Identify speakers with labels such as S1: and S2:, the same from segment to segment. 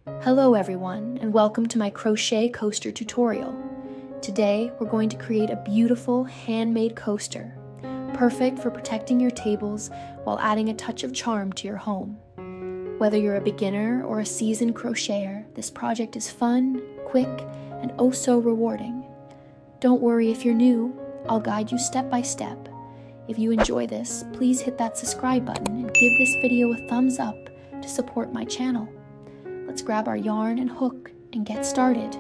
S1: Hello everyone, and welcome to my crochet coaster tutorial. Today we're going to create a beautiful handmade coaster, perfect for protecting your tables while adding a touch of charm to your home. Whether you're a beginner or a seasoned crocheter, this project is fun, quick, and oh so rewarding. Don't worry if you're new, I'll guide you step by step. If you enjoy this, please hit that subscribe button and give this video a thumbs up to support my channel. Let's grab our yarn and hook and get started.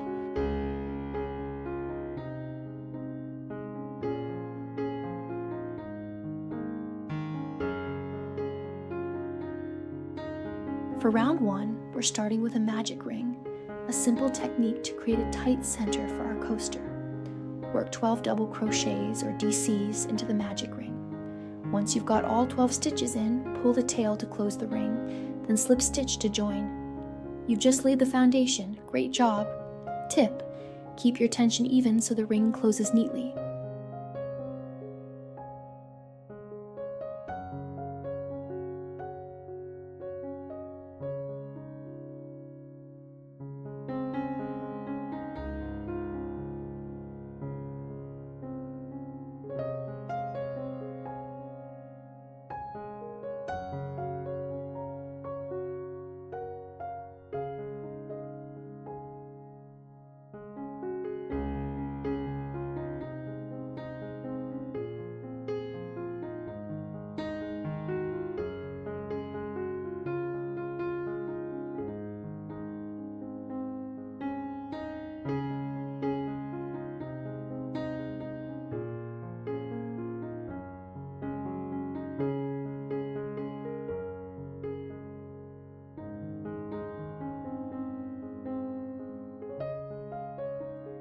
S1: For round one, we're starting with a magic ring, a simple technique to create a tight center for our coaster. Work 12 double crochets or DCs into the magic ring. Once you've got all 12 stitches in, pull the tail to close the ring, then slip stitch to join. You've just laid the foundation. Great job. Tip: keep your tension even so the ring closes neatly.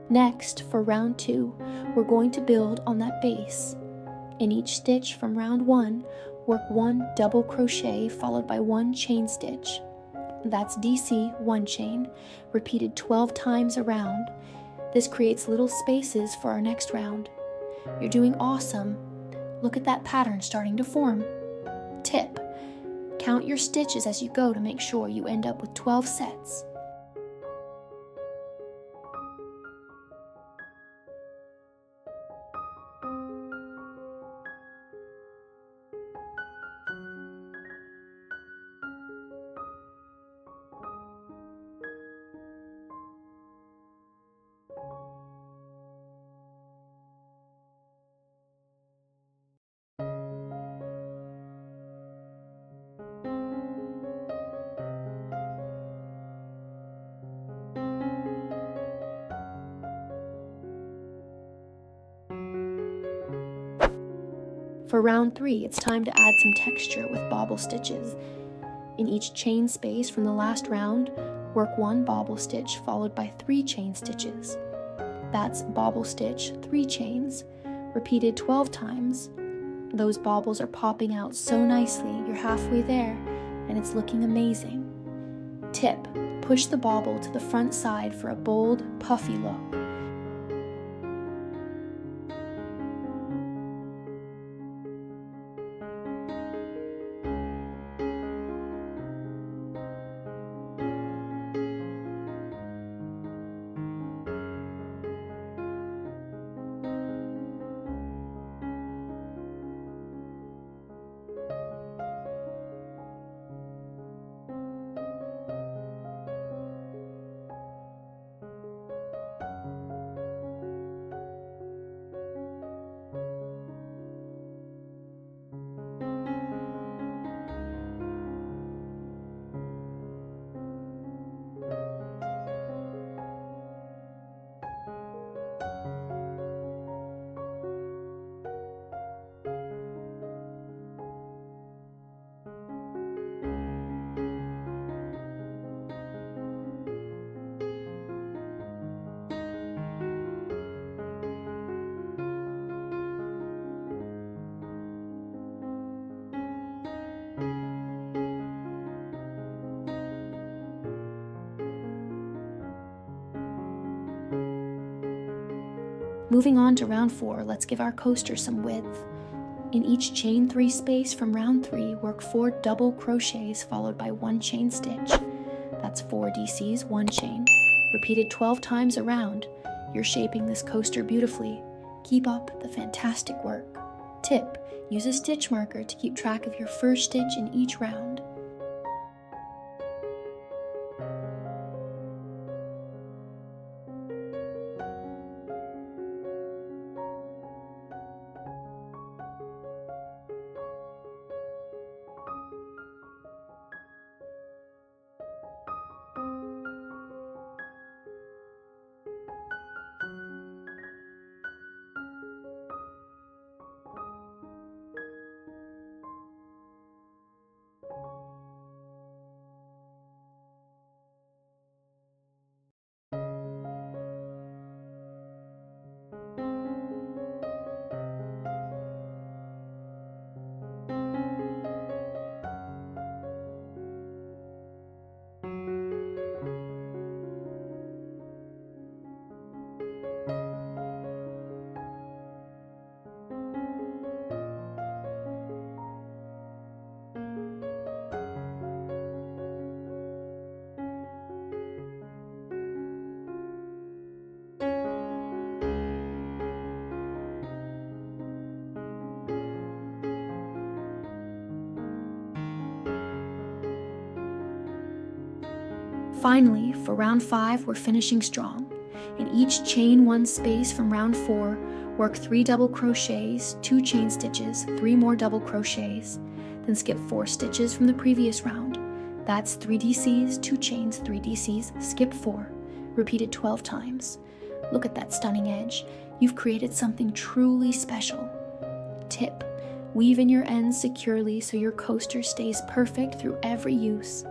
S1: Next, for round two, we're going to build on that base. In each stitch from round one, work one double crochet followed by one chain stitch. That's DC 1 chain, repeated 12 times around. This creates little spaces for our next round. You're doing awesome. Look at that pattern starting to form. Tip: count your stitches as you go to make sure you end up with 12 sets. For round three, it's time to add some texture with bobble stitches. In each chain space from the last round, work one bobble stitch followed by 3 chain stitches. That's bobble stitch 3 chains, repeated 12 times. Those bobbles are popping out so nicely, you're halfway there, and it's looking amazing. Tip: push the bobble to the front side for a bold, puffy look. Moving on to round 4, let's give our coaster some width. In each chain 3 space from round 3, work 4 double crochets followed by 1 chain stitch. That's 4 DCs, 1 chain. Repeated 12 times around. You're shaping this coaster beautifully. Keep up the fantastic work. Tip: use a stitch marker to keep track of your first stitch in each round. Finally, for round 5, we're finishing strong. In each chain 1 space from round 4, work 3 double crochets, 2 chain stitches, 3 more double crochets, then skip 4 stitches from the previous round. That's 3 DCs, 2 chains, 3 DCs, skip 4, repeated 12 times. Look at that stunning edge. You've created something truly special. Tip: weave in your ends securely so your coaster stays perfect through every use.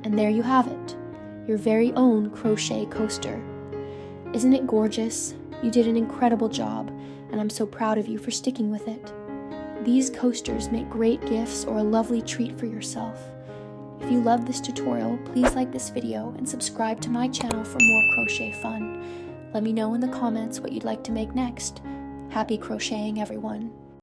S1: And there you have it, your very own crochet coaster. Isn't it gorgeous? You did an incredible job, and I'm so proud of you for sticking with it. These coasters make great gifts or a lovely treat for yourself. If you love this tutorial, please like this video and subscribe to my channel for more crochet fun. Let me know in the comments what you'd like to make next. Happy crocheting, everyone!